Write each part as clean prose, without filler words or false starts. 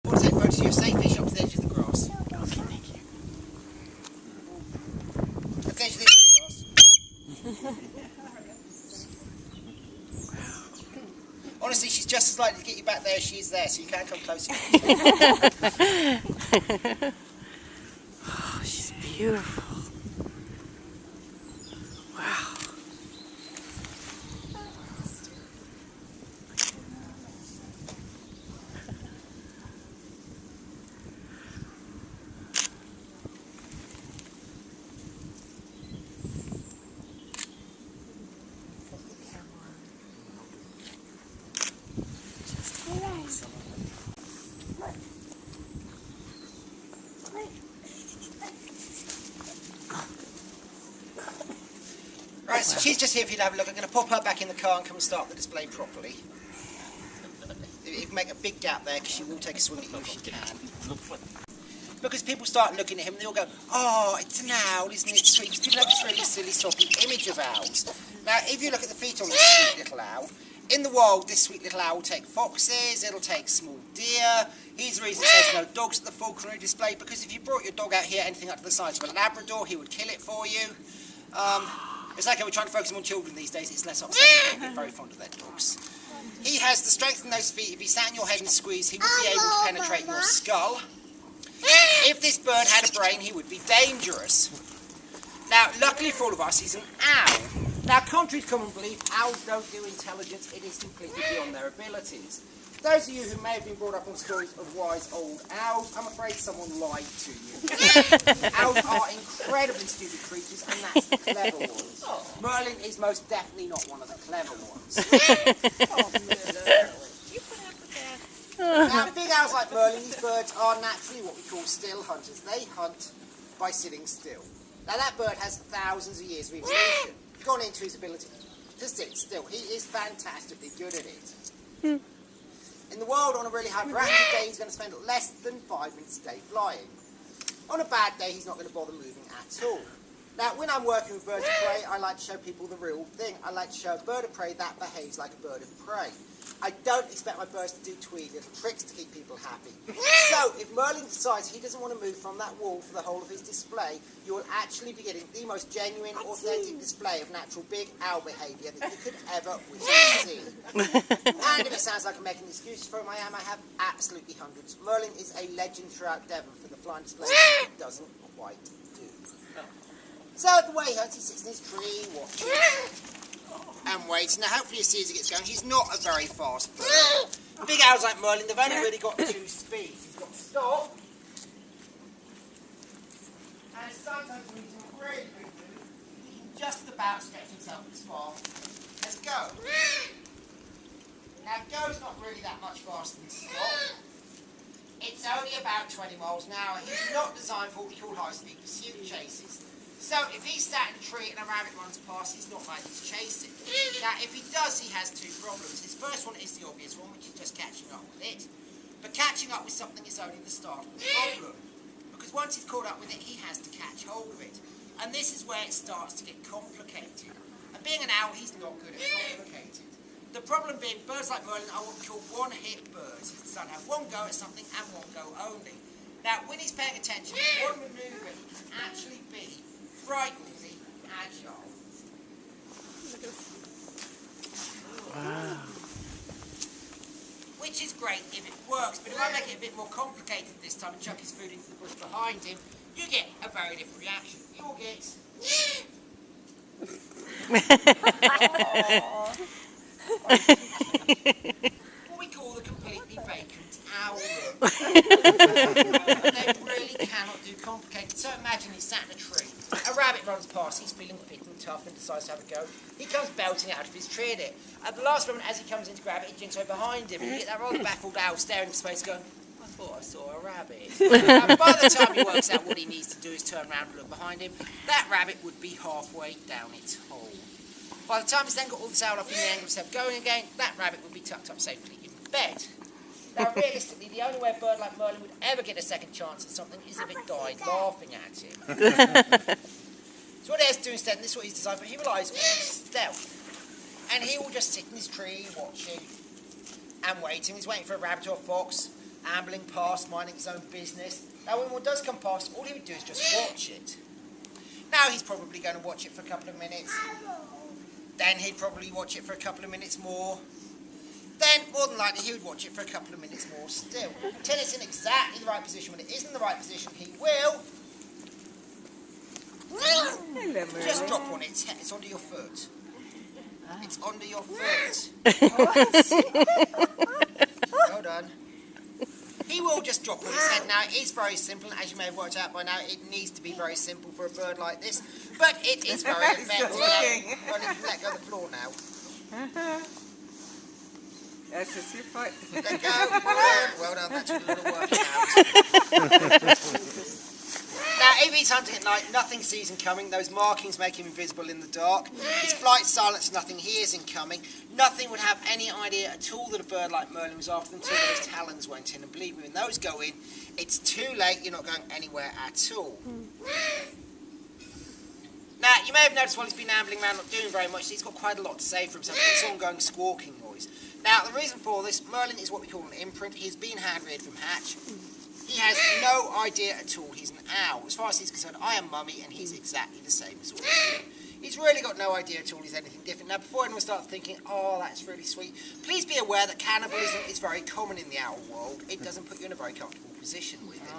want to take photos of you. Stay fish up to the edge of the grass. Okay, thank you. Up to the edge of this grass. Honestly, she's just as likely to get you back there as she is there, so you can't come closer. Oh, she's beautiful. Wow. Right, so she's just here for you to have a look. I'm going to pop her back in the car and come and start the display properly. You can make a big gap there because she will take a swing at you if she can. Because people start looking at him and they all go, oh, it's an owl, isn't it sweet? Because people have this really silly, sloppy image of owls. Now, if you look at the feet on this sweet little owl, in the wild, this sweet little owl will take foxes, it'll take small deer. Here's the reason there's no dogs at the falconry display, because if you brought your dog out here anything up to the size of a Labrador, he would kill it for you. It's like we're trying to focus on children these days, it's less upsetting. They're very fond of their dogs. He has the strength in those feet. If he sat on your head and squeezed, he would be able to penetrate your skull. If this bird had a brain, he would be dangerous. Now, luckily for all of us, he's an owl. Now, contrary to common belief, owls don't do intelligence. It is completely beyond their abilities. Those of you who may have been brought up on stories of wise old owls, I'm afraid someone lied to you. Owls are incredibly stupid creatures, and that's the clever ones. Merlin is most definitely not one of the clever ones. Now, big owls like Merlin, these birds are naturally what we call still hunters. They hunt by sitting still. Now, that bird has thousands of years of evolution gone into his ability to sit still. He is fantastically good at it. In the wild, on a really hyperactive day, he's going to spend less than 5 minutes a day flying. On a bad day, he's not going to bother moving at all. Now, when I'm working with birds of prey, I like to show people the real thing. I like to show a bird of prey that behaves like a bird of prey. I don't expect my birds to do twee little tricks to keep people happy. So, if Merlin decides he doesn't want to move from that wall for the whole of his display, you will actually be getting the most genuine, authentic display of natural big owl behaviour that you could ever wish to see. And if it sounds like I'm making excuses for him, I am. I have absolutely hundreds. Merlin is a legend throughout Devon for the flying display that he doesn't quite do. So, the way he hunts, he sits in his tree, watching and waits. Now, hopefully you see as he gets going, he's not a very fast bird. Big owls like Merlin, they've only really got 2 speeds. He's got stop, and sometimes when he's in a really big mood, he can just about stretch himself as far as go. Now, go's not really that much faster than stop. It's only about 20 miles an hour. He's not designed for what we call high-speed pursuit chases. So, if he's sat in a tree and a rabbit runs past, he's not likely to chase it. Now, if he does, he has 2 problems. His first one is the obvious one, which is just catching up with it. But catching up with something is only the start of the problem. Because once he's caught up with it, he has to catch hold of it. And this is where it starts to get complicated. And being an owl, he's not good at complicated. The problem being, birds like Merlin are what we call one-hit birds. He's designed to have one go at something and one go only. Now, when he's paying attention, one manoeuvre can actually be frighteningly agile. Wow. Which is great if it works, but if I make it a bit more complicated this time and chuck his food into the bush behind him, you get a very different reaction. You'll get what we call the completely vacant owl look. They really cannot do complicated. So imagine he's sat in a tree, a rabbit runs past, he's feeling fit and tough and decides to have a go. He comes belting out of his tree at it. At the last moment, as he comes in to grab it, he jinks over behind him, and you get that rather baffled owl staring into space going, I thought I saw a rabbit. And by the time he works out what he needs to do is turn around and look behind him, that rabbit would be halfway down its hole. By the time he's then got all this owl up in the air and himself going again, that rabbit would be tucked up safely in bed. Now, realistically, the only way a bird like Merlin would ever get a second chance at something is if it died laughing at him. So what he has to do instead, and this is what he's designed for, he relies on stealth. And he will just sit in his tree watching and waiting. He's waiting for a rabbit or a fox. ambling past, minding his own business. Now when one does come past, all he would do is just watch it. Now he's probably going to watch it for a couple of minutes. Then he'd probably watch it for a couple of minutes more. Then, more than likely, he would watch it for a couple of minutes more still. Until it's in exactly the right position. When it isn't in the right position, he will just drop on it. It's under your foot. It's under your foot. Well done. He will just drop on his head. Now, it is very simple. As you may have worked out by now, it needs to be very simple for a bird like this. But it is very effective. Well, you can let go of the floor now. That's just your foot. Let go. Well done. That took a little work out. Now, if he's hunting at night, nothing sees him coming. Those markings make him invisible in the dark. His flight silence, nothing hears him coming. Nothing would have any idea at all that a bird like Merlin was after them until those talons went in. And believe me, when those go in, it's too late. You're not going anywhere at all. Now, you may have noticed while he's been ambling around, not doing very much, he's got quite a lot to say for himself. It's ongoing squawking noise. Now, the reason for this, Merlin is what we call an imprint. He's been hand-reared from hatch. He has no idea at all he's an owl. As far as he's concerned, I am Mummy, and he's exactly the same as all of you. He's really got no idea at all he's anything different. Now, before anyone starts thinking, oh, that's really sweet, please be aware that cannibalism is very common in the owl world. It doesn't put you in a very comfortable position with it.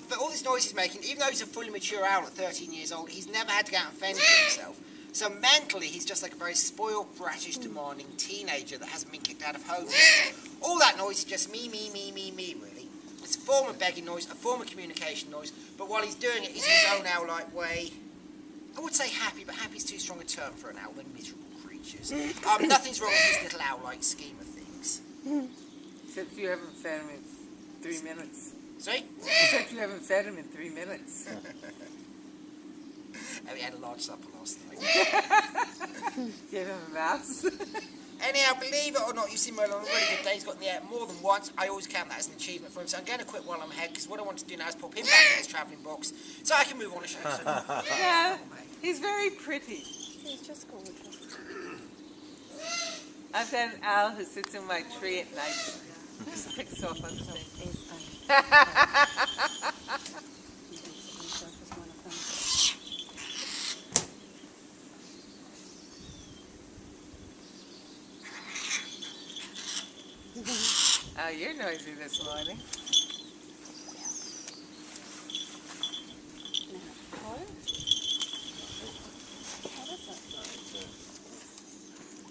But all this noise he's making, even though he's a fully mature owl at 13 years old, he's never had to go out and fend for himself. So mentally, he's just like a very spoiled, bratish, demanding teenager that hasn't been kicked out of home yet. All that noise is just me, really. It's a form of begging noise, a form of communication noise, but while he's doing it, he's in his own owl-like way. I would say happy, but happy's too strong a term for an owl. They're miserable creatures. Nothing's wrong with his little owl-like scheme of things. Except you haven't fed him in 3 minutes. Sorry? Except you haven't fed him in 3 minutes. Oh, we had a large supper last night. Give him a mouse. Anyhow, believe it or not, you see Merlin on a really good day. He's got in the air more than once. I always count that as an achievement for him. So I'm going to quit while I'm ahead, because what I want to do now is pop him back in his travelling box so I can move on and show you. Yeah, he's very pretty. He's just gorgeous. I've got an owl who sits in my tree at night. Just picks off other things. Oh, you're noisy this morning.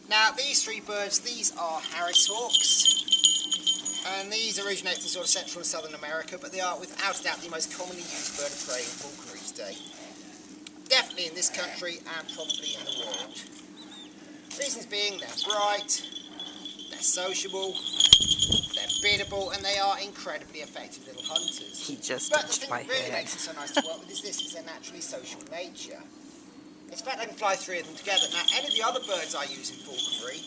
Now, these three birds, these are Harris hawks. And these originate from sort of Central and Southern America, but they are without a doubt the most commonly used bird of prey in falconry today. Definitely in this country and probably in the world. Reasons being, they're bright, they're sociable, they're biddable, and they are incredibly effective little hunters. He just But the touched thing my that really head. makes them so nice to work with is this, is their naturally social nature. In fact, I can fly three of them together. Now, any of the other birds I use in falconry,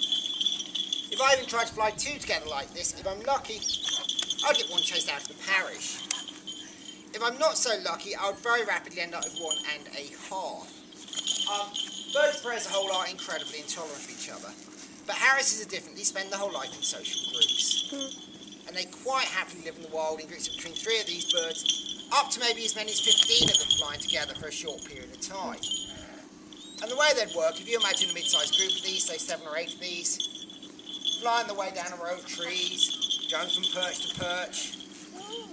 if I even try to fly two together like this, if I'm lucky, I'll get one chased out of the parish. If I'm not so lucky, I would very rapidly end up with 1 1/2. Birds of prey as a whole are incredibly intolerant of each other. But Harrises are different. They spend their whole life in social groups. And they quite happily live in the wild in groups of between 3 of these birds, up to maybe as many as 15 of them flying together for a short period of time. And the way they'd work, if you imagine a mid-sized group of these, say 7 or 8 of these, flying their way down a row of trees, going from perch to perch,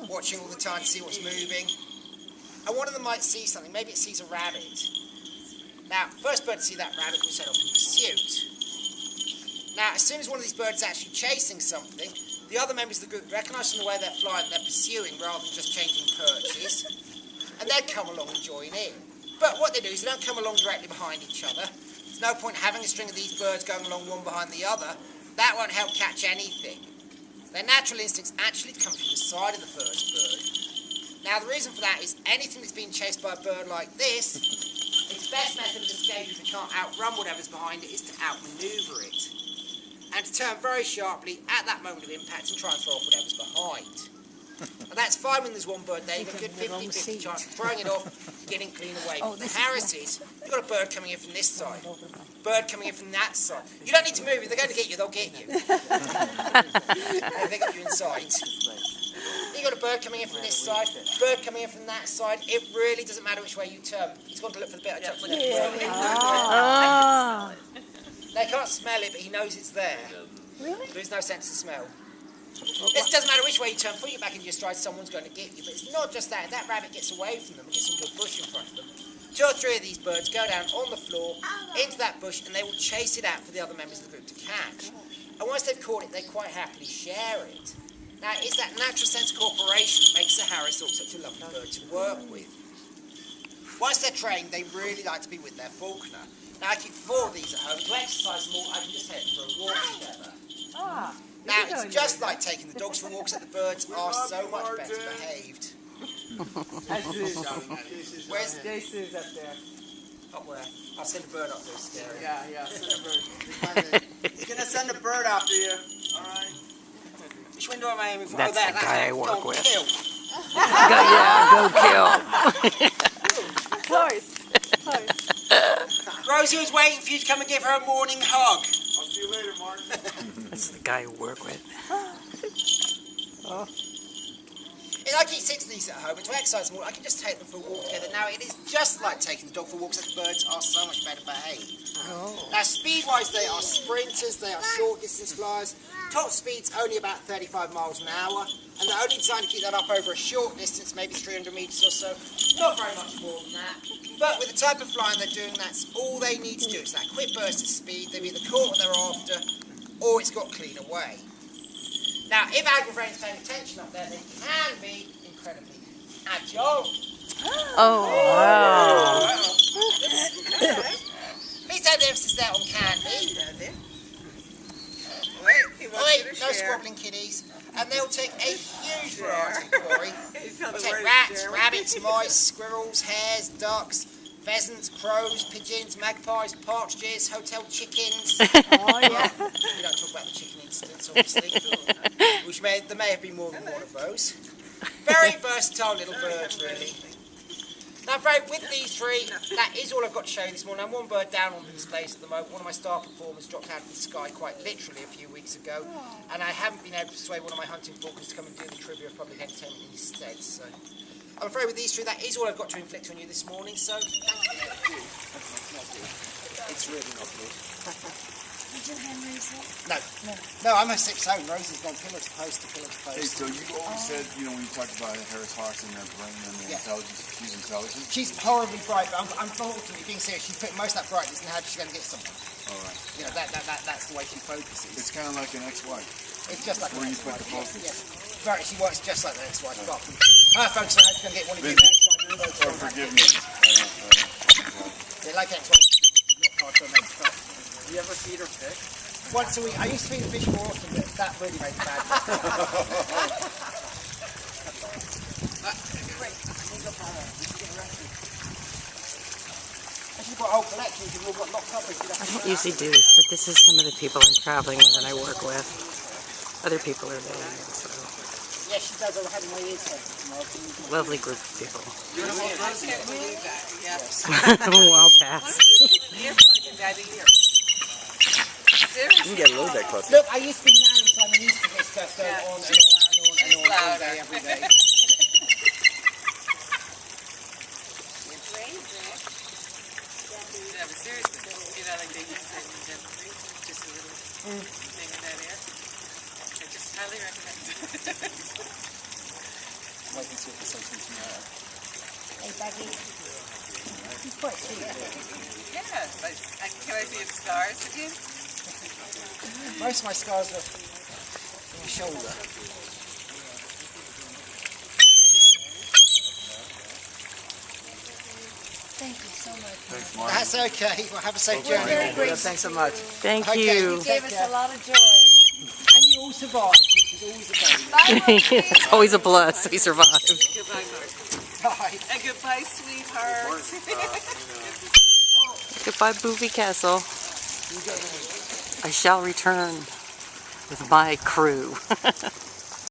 watching all the time to see what's moving. And one of them might see something, maybe it sees a rabbit. Now, first bird to see that rabbit will set off in pursuit. Now, as soon as one of these birds is actually chasing something, the other members of the group recognise from the way they're flying they're pursuing rather than just changing perches, and they'd come along and join in. But what they do is they don't come along directly behind each other. There's no point having a string of these birds going along one behind the other. That won't help catch anything. Their natural instincts actually come from the side of the first bird. Now, the reason for that is anything that's being chased by a bird like this, its best method of escape if it can't outrun whatever's behind it is to outmaneuver it. And to turn very sharply at that moment of impact and try and throw off whatever's behind. And that's fine when there's one bird there. You've got a good 50-50 chance of throwing it off getting clean away. The Harrises, you've got a bird coming in from this side, bird coming in from that side. You don't need to move. If they're going to get you, they'll get you. If they got you inside. You've got a bird coming in from this side, bird coming in from that side. It really doesn't matter which way you turn. It's got to look for the bit of jump. They can't smell it, but he knows it's there. Really? There is no sense of smell. It doesn't matter which way you turn, put your back into your stride, someone's going to get you. But it's not just that. If that rabbit gets away from them, gets into a bush in front of them, 2 or 3 of these birds go down on the floor, into that bush, and they will chase it out for the other members of the group to catch. And once they've caught it, they quite happily share it. Now, it's that natural sense of cooperation that makes the Harris Hawk such a lovely bird to work with. Once they're trained, they really like to be with their falconer. Now, I keep 4 of these at home. To exercise them all, I can just head for a walk together. Now, it's just like taking the dogs for walks, that the birds are so much better behaved. Where's JC's up there. up where? I'll send a bird up there, scary. Yeah, send a bird. He's going to send a bird after you. All right. Which window am I aiming for? That's oh, there, the guy I work Go on, with. Kill. Go kill. Close. Close. Rosie was waiting for you to come and give her a morning hug. I'll see you later, Mark. That's the guy I work with. And I keep 6 of these at home, and to exercise them all, I can just take them for a walk together. Now, it is just like taking the dog for walks, that the birds are so much better behaved. Now, speed-wise, they are sprinters, they are short-distance flyers. Top speed's only about 35 miles an hour, and they're only designed to keep that up over a short distance, maybe 300 metres or so. Not very much more than that. But with the type of flying they're doing, that's all they need to do. It's that quick burst of speed. They've either caught what they're after, or it's got clean away. Now, if Agravain's paying attention up there, they can be incredibly agile. Oh, wow. Please take the emphasis there on can be. He Oh, wants wait, you to no share. squabbling kiddies. And they'll take a huge variety, Corey. He's telling They'll the take word rats, share. rabbits, mice, squirrels, hares, ducks, pheasants, crows, pigeons, magpies, partridges, hotel chickens. Oh, yeah. We don't talk about the chicken incidents, obviously. There may have been more than one of those. Very versatile little birds, really. Now, Fred, with these 3, that is all I've got to show you this morning. I'm one bird down on the displays at the moment. One of my star performers dropped out of the sky quite literally a few weeks ago, and I haven't been able to persuade one of my hunting falcons to come and do the trivia of public entertainment instead. So, I'm afraid with these 3, that is all I've got to inflict on you this morning. So, thank you. It's really not good. Did you hand raise it? No, I'm a 6 home. Rosie's gone pillar to post to pillar to post. Hey, so you always said, when you talked about Harris Hawks and their brain and their intelligence, she's intelligent? She's horribly bright, but unfortunately, being serious, she's putting most of that brightness in how she's going to get someone. All right. That's the way she focuses. It's kind of like an ex-wife. It's just like Where an you put the ex-wife. focus. Yes. Very, she works just like the ex-wife. Apart from her focus on how she's going to get one of you. Oh, forgive me. They like ex-wives because it's not hard to make stuff. Do you ever feed her fish? Once a week. I used to feed the fish more often, but that really made it bad. You've got a whole collection, you've all got locked up. I don't usually do this, but this is some of the people I'm traveling with and I work with. Other people are there, so Yeah, she does. I had my ears taken. lovely group of people. I can't believe that. Yeah. Well past. Earplug in that ear. Seriously. You can get a little bit closer. Look, I used to be married, so I'm used to this stuff going on and on and on and on all day, every day. Yeah, but seriously, like they use it in Japanese, just a little thing in that ear. I just highly recommend it. I can see what the sentence tomorrow. Hey, Becky. He's quite sweet. Yeah, but can I see its scars again? Most of my scars are in my shoulder. Thank you so much. Thanks, Mark. That's okay. Well, have a safe We're journey. very grateful. Thanks so much. Thank Okay. you. You gave us a lot of joy. And you all survived, which is always a bonus. Bye, It's always a plus. We survived. Goodbye, Mark. Bye. And goodbye, sweetheart. Goodbye, Boovie Castle. I shall return with my crew.